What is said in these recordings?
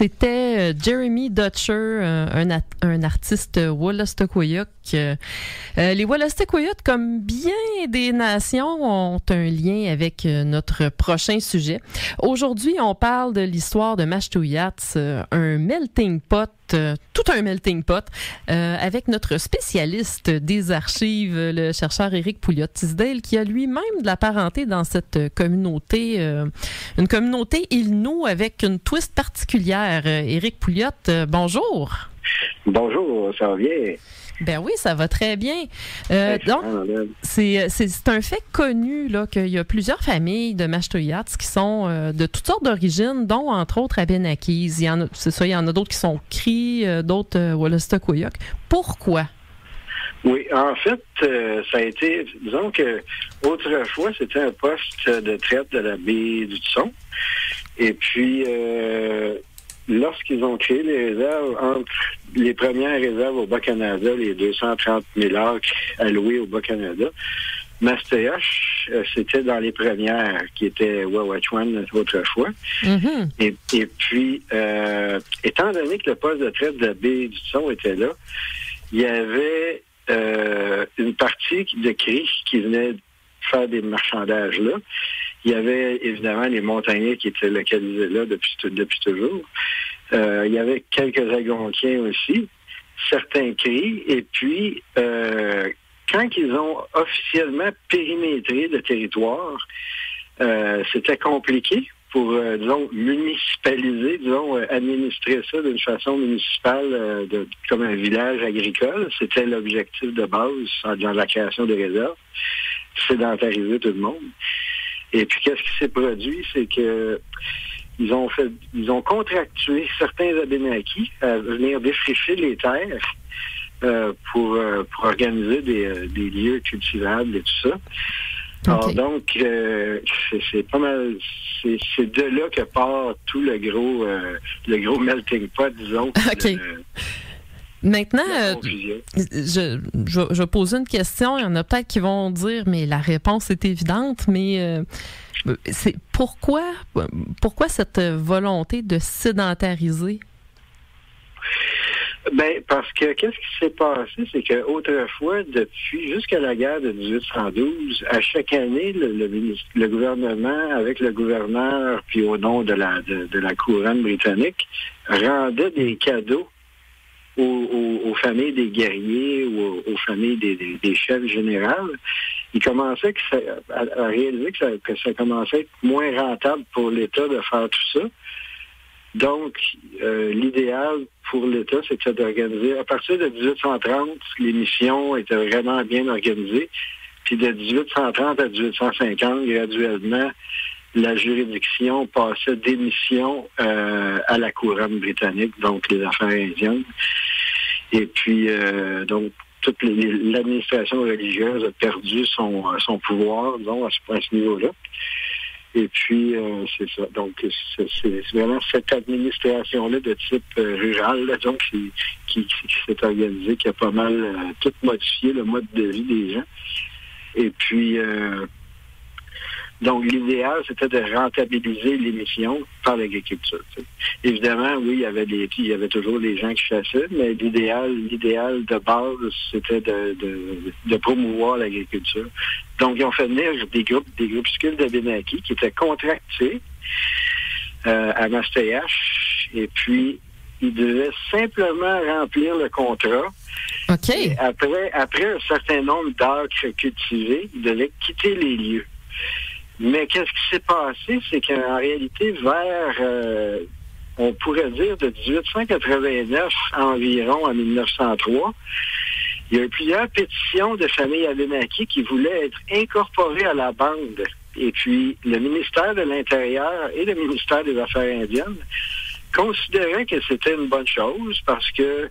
C'était Jeremy Dutcher, un artiste Wolastoqiyik. Les Wolastoqiyik, comme bien des nations, ont un lien avec notre prochain sujet. Aujourd'hui, on parle de l'histoire de Mashtuyats, un melting pot, tout un melting pot, avec notre spécialiste des archives, le chercheur Éric Pouliot-Tisdale, qui a lui-même de la parenté dans cette communauté, une communauté Innu avec une twist particulière. Éric Pouliot, bonjour. Bonjour, ça va bien? Ben oui, ça va très bien. Donc, c'est un fait connu là qu'il y a plusieurs familles de Mashtuyats qui sont de toutes sortes d'origines, dont entre autres Abénaquis. Il y en a d'autres qui sont Cris, d'autres Wolastoqiyik. Pourquoi? Oui, en fait, ça a été, disons que autrefois, c'était un poste de traite de la baie du Tson. Et puis, lorsqu'ils ont créé les réserves, entre les premières réserves au Bas-Canada, les 230 000 acres alloués au Bas-Canada, Mashteuiatsh, c'était dans les premières, qui étaient Wawachwan autrefois. Mm-hmm. Et puis, étant donné que le poste de traite de la baie du Tson était là, il y avait une partie de Cris qui venait faire des marchandages là. Il y avait évidemment les montagnais qui étaient localisés là depuis toujours. Il y avait quelques Algonquiens aussi, certains Cris, et puis quand ils ont officiellement périmétré le territoire, c'était compliqué pour, municipaliser, administrer ça d'une façon municipale, comme un village agricole. C'était l'objectif de base dans la création des réserves, sédentariser tout le monde. Et puis, qu'est-ce qui s'est produit? C'est que ils ont contractué certains Abénaquis à venir défricher les terres pour organiser des lieux cultivables et tout ça. Okay. Alors donc, c'est pas mal, c'est de là que part tout le gros melting pot, disons. Okay. Maintenant, je vais poser une question. Il y en a peut-être qui vont dire, mais la réponse est évidente, mais c'est pourquoi cette volonté de sédentariser? Ben, parce que qu'est-ce qui s'est passé, c'est qu'autrefois, depuis jusqu'à la guerre de 1812, à chaque année, le gouvernement, avec le gouverneur, puis au nom de la couronne britannique, rendait des cadeaux aux familles des guerriers ou aux familles des chefs généraux. Il commençait à réaliser que ça commençait à être moins rentable pour l'État de faire tout ça. Donc, l'idéal pour l'État, c'était d'organiser, à partir de 1830, les missions étaient vraiment bien organisées. Puis de 1830 à 1850, graduellement, la juridiction passait des missions à la couronne britannique, donc les affaires indiennes. Et puis, donc, toute l'administration religieuse a perdu son pouvoir, disons, à ce niveau-là. Et puis, c'est ça. Donc, c'est vraiment cette administration-là de type rural, là, donc, qui s'est organisée, qui a pas mal tout modifié le mode de vie des gens. Et puis, donc, l'idéal, c'était de rentabiliser l'émission par l'agriculture. Tu sais. Évidemment, oui, il y avait toujours des gens qui chassaient, mais l'idéal de base, c'était de promouvoir l'agriculture. Donc, ils ont fait venir des groupuscules d'Abénaquis qui étaient contractés à Mashteuiatsh, et puis ils devaient simplement remplir le contrat. OK. Et après un certain nombre d'acres cultivés, ils devaient quitter les lieux. Mais qu'est-ce qui s'est passé, c'est qu'en réalité, vers, on pourrait dire, de 1889 environ à 1903, il y a eu plusieurs pétitions de familles Abénaquis qui voulaient être incorporées à la bande. Et puis, le ministère de l'Intérieur et le ministère des Affaires indiennes considéraient que c'était une bonne chose parce que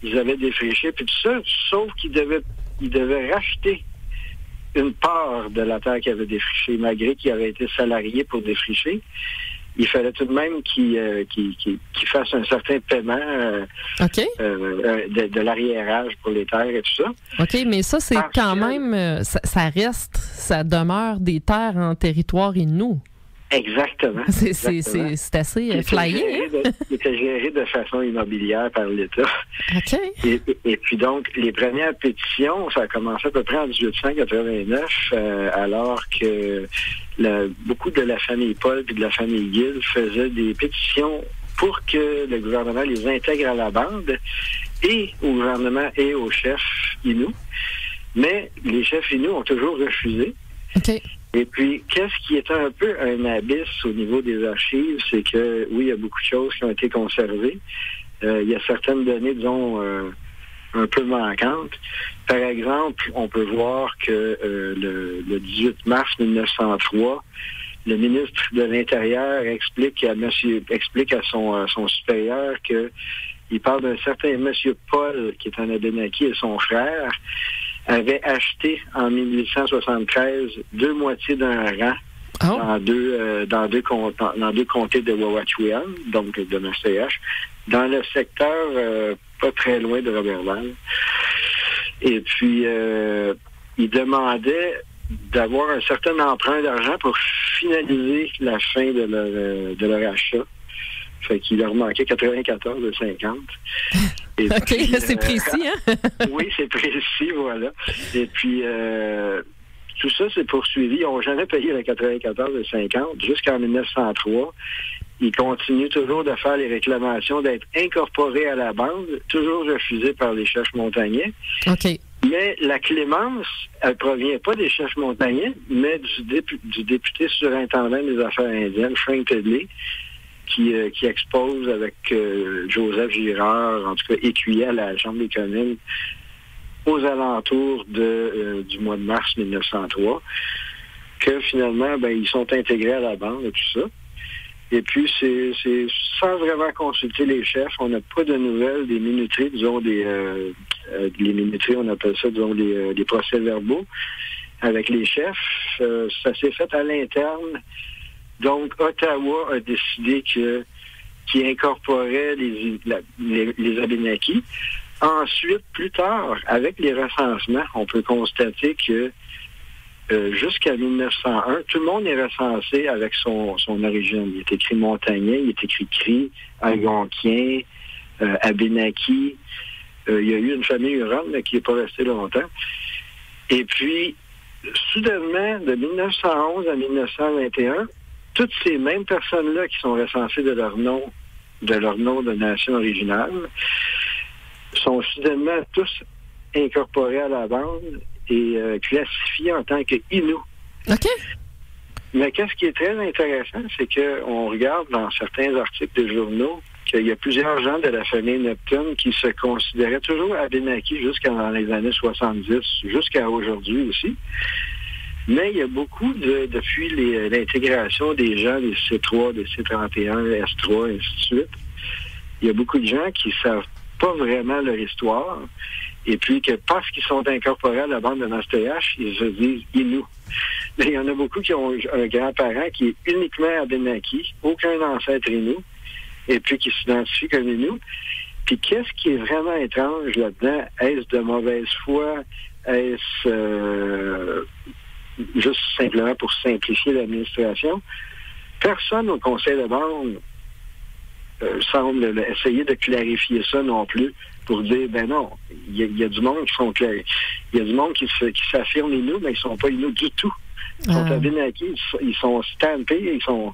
ils avaient défriché puis tout ça, sauf qu'ils devaient racheter une part de la terre qu'ils avaient défrichée, malgré qu'ils avaient été salariés pour défricher. Il fallait tout de même qu'ils fassent un certain paiement de l'arriérage pour les terres et tout ça. OK, mais ça, c'est quand même... ça demeure des terres en territoire Innu. Exactement. C'est assez flyé. Qui était géré de façon immobilière par l'État. OK. Et puis donc, les premières pétitions, ça a commencé à peu près en 1889, alors que beaucoup de la famille Paul et de la famille Gill faisaient des pétitions pour que le gouvernement les intègre à la bande, et au gouvernement et aux chefs Inuits. Mais les chefs Inuits ont toujours refusé. OK. Et puis, qu'est-ce qui est un peu un abysse au niveau des archives, c'est que, oui, il y a beaucoup de choses qui ont été conservées. Il y a certaines données, disons, un peu manquantes. Par exemple, on peut voir que le 18 mars 1903, le ministre de l'Intérieur explique à son supérieur que il parle d'un certain monsieur Paul, qui est un Abénaki, et son frère avait acheté en 1873 deux moitiés d'un rang dans deux comtés de Wawachwean, donc de Mastayache, dans le secteur pas très loin de Roberval. Et puis, il demandait d'avoir un certain emprunt d'argent pour finaliser la fin de leur achat. Fait qu'il leur manquait 94 de 50. Et OK, puis, c'est précis, hein? Oui, c'est précis, voilà. Et puis, tout ça, c'est poursuivi. Ils n'ont jamais payé le 94 de 50 jusqu'en 1903. Ils continuent toujours de faire les réclamations d'être incorporés à la bande, toujours refusées par les chefs montagnais. OK. Mais la clémence, elle provient pas des chefs montagnais, mais du député surintendant des affaires indiennes, Frank Tedley, qui expose avec Joseph Girard, en tout cas écuyer à la Chambre des communes, aux alentours du mois de mars 1903, que finalement, ils sont intégrés à la bande et tout ça. Et puis, c'est sans vraiment consulter les chefs. On n'a pas de nouvelles des minuteries, disons, les minuteries, on appelle ça, disons, des procès-verbaux avec les chefs. Ça s'est fait à l'interne. Donc, Ottawa a décidé qu'il incorporait les Abénakis. Ensuite, plus tard, avec les recensements, on peut constater que jusqu'à 1901, tout le monde est recensé avec son origine. Il est écrit montagnais, il est écrit cri, algonquien, Abénaki. Il y a eu une famille Huron qui n'est pas restée longtemps. Et puis, soudainement, de 1911 à 1921, toutes ces mêmes personnes-là qui sont recensées de leur nom de nation originale sont soudainement tous incorporés à la bande et classifiés en tant que Inuits. OK. Mais qu'est-ce qui est très intéressant, c'est qu'on regarde dans certains articles de journaux qu'il y a plusieurs gens de la famille Neptune qui se considéraient toujours Abénakis jusqu'à les années 70, jusqu'à aujourd'hui aussi. Mais il y a beaucoup, depuis l'intégration des gens des C3, des C31, S3, et ainsi de suite, il y a beaucoup de gens qui ne savent pas vraiment leur histoire, et puis que parce qu'ils sont incorporés à la bande de Mastayache, ils se disent Inuits. Mais il y en a beaucoup qui ont un grand-parent qui est uniquement Abénaki, aucun ancêtre Inuit, et puis qui s'identifie comme Inuit. Puis qu'est-ce qui est vraiment étrange là-dedans? Est-ce de mauvaise foi? Est-ce juste simplement pour simplifier l'administration? Personne au conseil de bande semble essayer de clarifier ça non plus pour dire, non, il y a du monde qui sont clairs. Il y a du monde qui s'affirme Inuits, mais ils sont pas Inuits du tout. Ils sont Abénakis, ils sont stampés, ils sont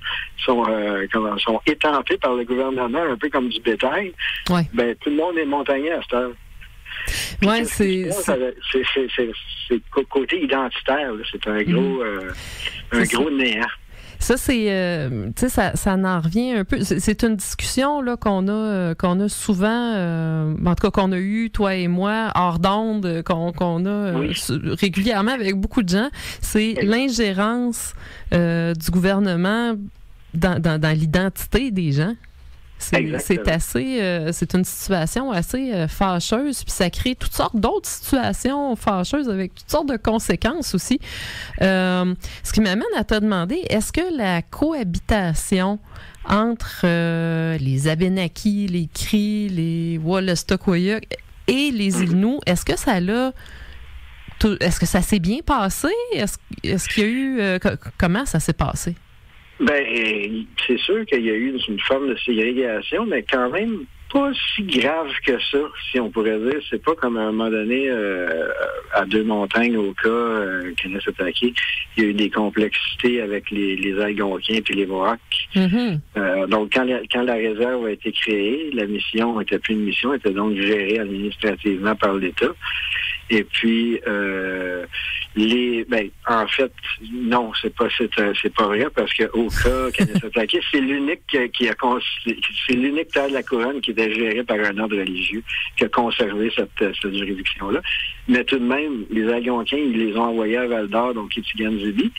étampés par le gouvernement, un peu comme du bétail. Ouais. Tout le monde est montagnais à cette heure. Oui, c'est côté identitaire, là, c'est un gros néant. Ça, ça en revient un peu. C'est une discussion là qu'on a souvent, en tout cas qu'on a eu toi et moi hors d'onde, qu'on a régulièrement avec beaucoup de gens. C'est l'ingérence du gouvernement dans l'identité des gens. C'est une situation assez fâcheuse, puis ça crée toutes sortes d'autres situations fâcheuses avec toutes sortes de conséquences aussi. Ce qui m'amène à te demander, est-ce que la cohabitation entre les Abénakis, les Cris, les Wolastoqiyik et les Inuits, est-ce que ça s'est bien passé? Est-ce qu'il y a eu comment ça s'est passé? Ben, c'est sûr qu'il y a eu une forme de ségrégation, mais quand même pas si grave que ça, si on pourrait dire. C'est pas comme à un moment donné, à Deux-Montagnes, au cas Kanesatake, il y a eu des complexités avec les Algonquiens et les Mohawks. Mm-hmm. Donc, quand la réserve a été créée, la mission était plus une mission, elle était donc gérée administrativement par l'État. Et puis, en fait, non, c'est pas vrai, parce que au cas Kanesatake, c'est l'unique c'est l'unique terre de la couronne qui était gérée par un ordre religieux qui a conservé cette juridiction-là. Mais tout de même, les Algonquiens, ils les ont envoyés à Val-d'Or, donc Itigan-Zibi.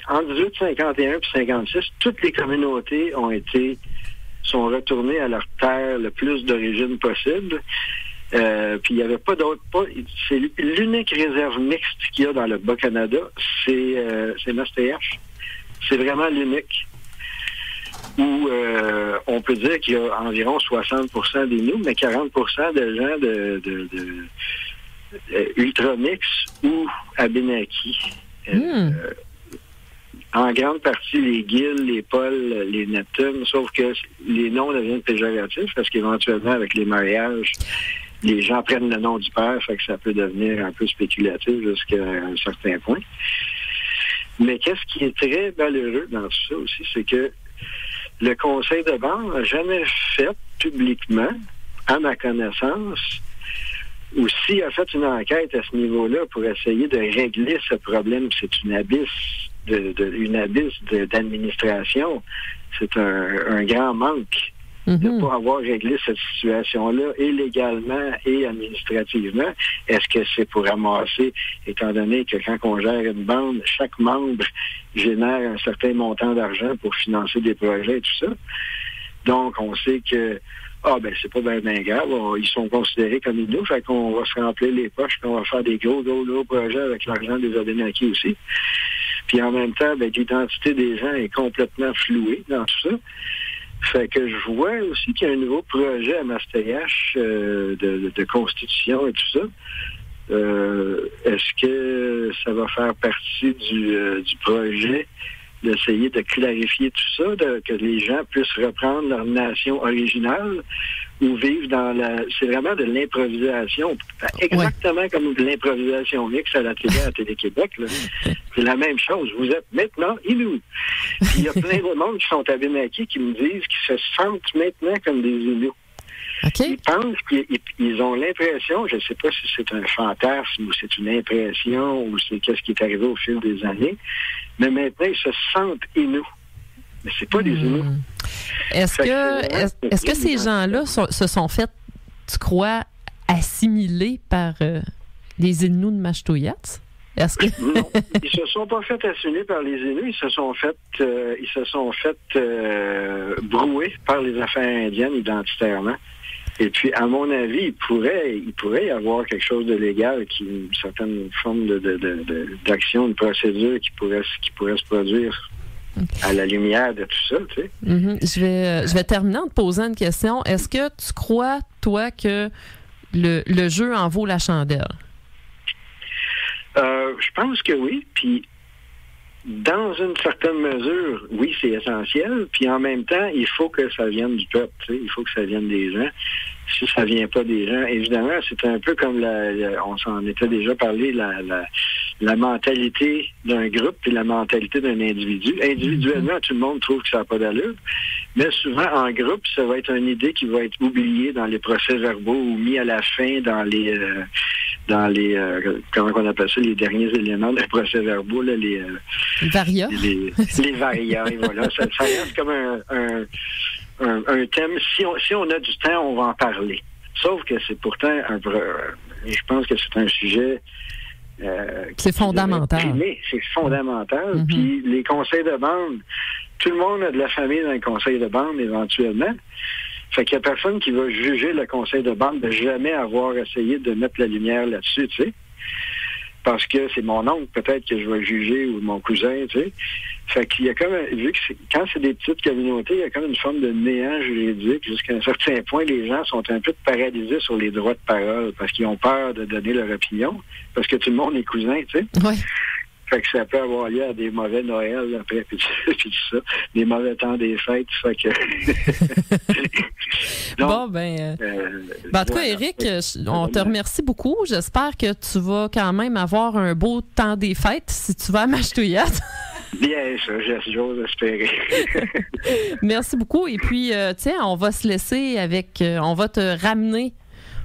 En 1851 et 56, toutes les communautés sont retournées à leur terre le plus d'origine possible. Puis il n'y avait pas d'autre. C'est l'unique réserve mixte qu'il y a dans le Bas-Canada, c'est Mastayache. C'est vraiment l'unique. Où on peut dire qu'il y a environ 60% d'Inuits, mais 40% de gens de ultra-mix ou Abénaki. En grande partie, les Gilles, les Pauls, les Neptunes, sauf que les noms deviennent péjoratifs parce qu'éventuellement, avec les mariages, les gens prennent le nom du père, fait que ça peut devenir un peu spéculatif jusqu'à un certain point. Mais qu'est-ce qui est très malheureux dans tout ça aussi, c'est que le conseil de bande n'a jamais fait publiquement, à ma connaissance, ou s'il a fait une enquête à ce niveau-là pour essayer de régler ce problème. C'est une abysse d'administration. C'est un grand manque de ne pas avoir réglé cette situation-là, et légalement et administrativement. Est-ce que c'est pour ramasser, étant donné que quand on gère une bande, chaque membre génère un certain montant d'argent pour financer des projets et tout ça? Donc, on sait que c'est pas bien grave. Ils sont considérés comme Inuits, fait qu'on va se remplir les poches, qu'on va faire des gros projets avec l'argent des Abénaquis aussi. Puis en même temps, l'identité des gens est complètement flouée dans tout ça. Fait que je vois aussi qu'il y a un nouveau projet à Mastayache de constitution et tout ça. Est-ce que ça va faire partie du projet d'essayer de clarifier tout ça, que les gens puissent reprendre leur nation originale ou vivre c'est vraiment de l'improvisation, exactement comme de l'improvisation mixte à la Télé-Québec. Là. C'est la même chose. Vous êtes maintenant Inuits. Puis il y a plein de monde qui sont Abénaquis qui me disent qu'ils se sentent maintenant comme des Inuits. Okay. Ils pensent qu'ils ont l'impression, je ne sais pas si c'est un fantasme ou c'est une impression ou c'est qu'est-ce qui est arrivé au fil des années, mais maintenant ils se sentent Inuits. Mais c'est pas des Inuits. Est-ce que ces gens-là se sont fait, tu crois, assimiler par les Inuits de Mashtuyats? Non, ils se sont pas fait assimiler par les Inuits, ils se sont fait brouer par les affaires indiennes identitairement. Et puis, à mon avis, il pourrait y avoir quelque chose de légal, une certaine forme d'action, de procédure qui pourrait se produire à la lumière de tout ça, tu sais. Je vais terminer en te posant une question. Est-ce que tu crois, toi, que le jeu en vaut la chandelle? Je pense que oui, puis dans une certaine mesure, oui, c'est essentiel, puis en même temps, il faut que ça vienne du peuple, tu sais, il faut que ça vienne des gens. Si ça vient pas des gens, évidemment, c'est un peu comme on s'en était déjà parlé, la mentalité d'un groupe et la mentalité d'un individu. Individuellement, tout le monde trouve que ça n'a pas d'allure, mais souvent, en groupe, ça va être une idée qui va être oubliée dans les procès-verbaux ou mis à la fin dans les comment on appelle ça, les derniers éléments des procès-verbaux, là, les varia. Les varia, et voilà. Ça reste comme un thème. Si on a du temps, on va en parler. Sauf que c'est pourtant je pense que c'est un sujet c'est fondamental. C'est fondamental. Puis les conseils de bande, tout le monde a de la famille dans les conseils de bande éventuellement. Fait qu'il n'y a personne qui va juger le conseil de bande de jamais avoir essayé de mettre la lumière là-dessus, tu sais. Parce que c'est mon oncle, peut-être, que je vais juger, ou mon cousin, tu sais. Fait qu'il y a comme, vu que quand c'est des petites communautés, il y a comme une forme de néant juridique. Jusqu'à un certain point, les gens sont un peu paralysés sur les droits de parole parce qu'ils ont peur de donner leur opinion, parce que tout le monde est cousin, tu sais. Oui. Fait que ça peut avoir lieu à des mauvais Noël après, puis tout ça, des mauvais temps des fêtes. Fait que... Donc, bon, en tout cas, Éric, on te remercie beaucoup. J'espère que tu vas quand même avoir un beau temps des fêtes si tu vas à Mashtouillat. Bien sûr, j'ose espérer. Merci beaucoup. Et puis, tiens, on va se laisser avec... on va te ramener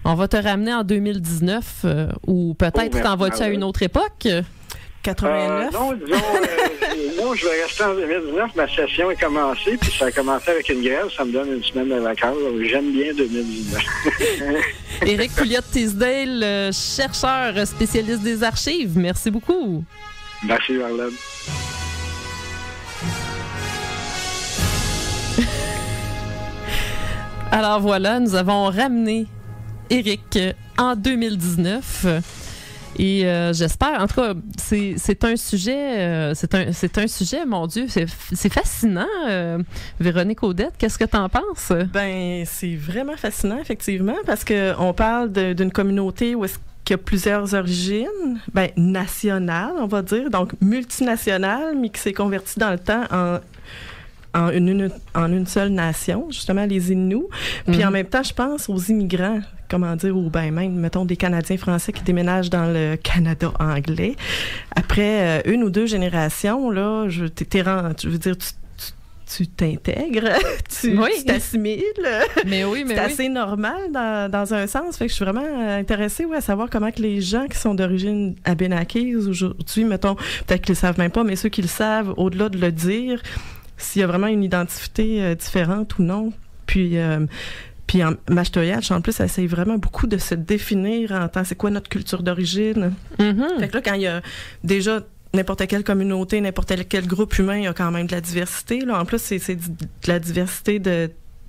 en 2019 ou peut-être t'en vas-tu à une autre époque? 89? Non, disons, non, je vais rester en 2019. Ma session est commencée, puis ça a commencé avec une grève. Ça me donne une semaine de vacances. J'aime bien 2019. Éric Pouliot-Teasdale, chercheur spécialiste des archives. Merci beaucoup. Merci, Marlène. Alors voilà, nous avons ramené Éric en 2019. Et j'espère, en tout cas, c'est un sujet, c'est un sujet, mon Dieu, c'est fascinant. Véronique Audette, qu'est-ce que tu en penses? Ben, c'est vraiment fascinant, effectivement, parce que on parle d'une communauté où est-ce qu'il y a plusieurs origines, nationales, on va dire, donc multinationales, mais qui s'est convertie dans le temps en une seule nation, justement les Inuits. Puis en même temps, je pense aux immigrants, comment dire, ou même, mettons, des Canadiens français qui déménagent dans le Canada anglais. Après une ou deux générations, là, tu t'intègres, tu t'assimiles. Mais oui, c'est assez normal dans un sens. Fait que je suis vraiment intéressée à savoir comment que les gens qui sont d'origine abénaquise aujourd'hui, mettons, peut-être qu'ils le savent même pas, mais ceux qui le savent, au-delà de le dire, s'il y a vraiment une identité différente ou non. Puis en Mashtouillat, en plus, elle essaye vraiment beaucoup de se définir en tant c'est quoi notre culture d'origine. Mm-hmm. Fait que là, quand il y a déjà n'importe quelle communauté, n'importe quel groupe humain, il y a quand même de la diversité. Là. En plus, c'est de la diversité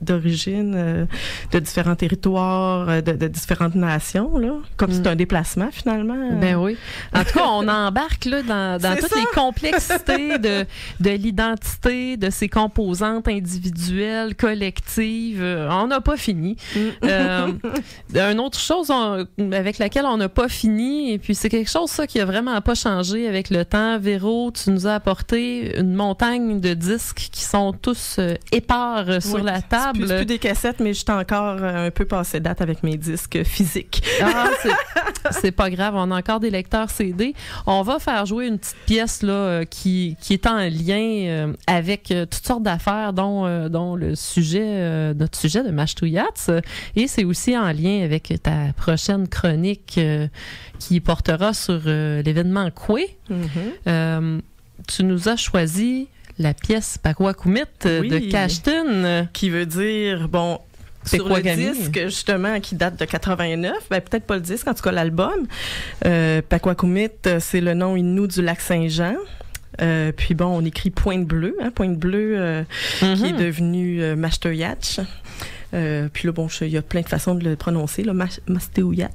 d'origine, de différents territoires, de différentes nations, là. Comme c'est un déplacement, finalement. Ben oui. En tout cas, on embarque là, dans toutes les complexités de l'identité, de ses composantes individuelles, collectives. On n'a pas fini. Une autre chose avec laquelle on n'a pas fini, et puis c'est quelque chose ça, qui a vraiment pas changé avec le temps. Véro, tu nous as apporté une montagne de disques qui sont tous épars sur la table. C'est plus des cassettes, mais j'étais encore un peu passé date avec mes disques physiques. Ah, c'est pas grave, on a encore des lecteurs CD. On va faire jouer une petite pièce là, qui est en lien avec toutes sortes d'affaires, dont notre sujet de Mashtouillat. Et c'est aussi en lien avec ta prochaine chronique qui portera sur l'événement Coué. Mm-hmm. Tu nous as choisi la pièce Pakwakumit de Kashtin. Qui veut dire, sur le disque, justement, qui date de 89, peut-être pas le disque, en tout cas l'album. Pakwakumit, c'est le nom Innu du lac Saint-Jean. Puis on écrit Pointe Bleue, Pointe Bleue qui est devenu Mashtouillat. Puis là, il y a plein de façons de le prononcer, là, Mashtouillat.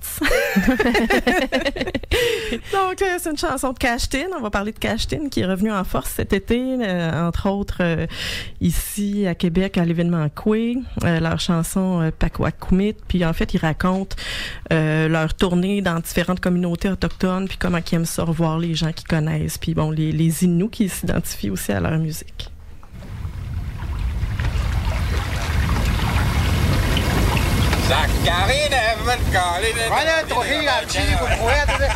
Donc, c'est une chanson de Kashtin. On va parler de Kashtin, qui est revenu en force cet été, entre autres ici à Québec, à l'événement Coué. Leur chanson Pakwakumit. Puis en fait, ils racontent leur tournée dans différentes communautés autochtones, puis comment ils aiment ça revoir les gens qu'ils connaissent. Puis les Inuits qui s'identifient aussi à leur musique. Zaccarin även Karin. Vad är det då hela tiden på det?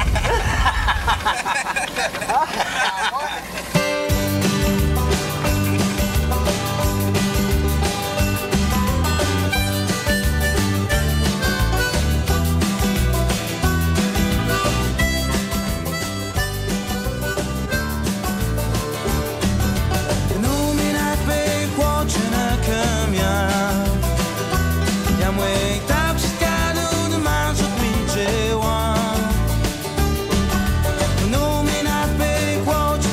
No, me not pay quote.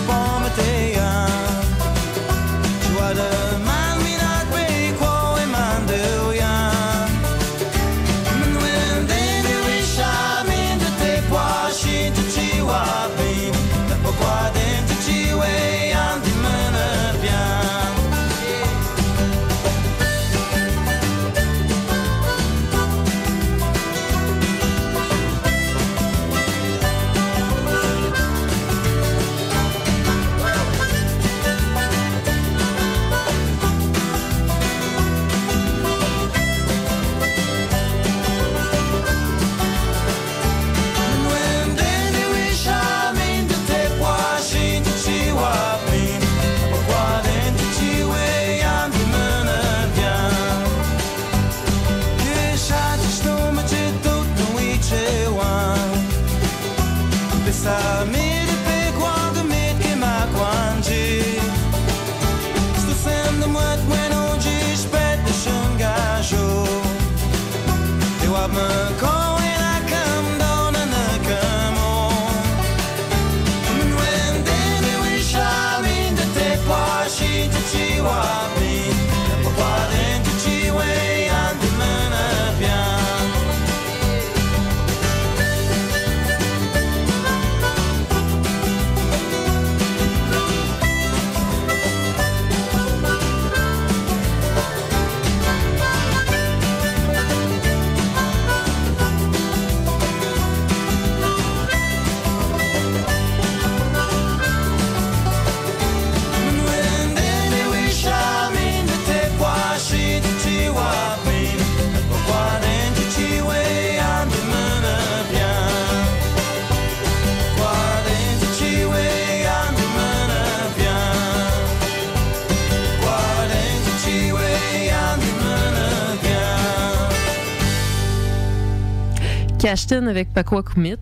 Kashtin avec Pakwakumit.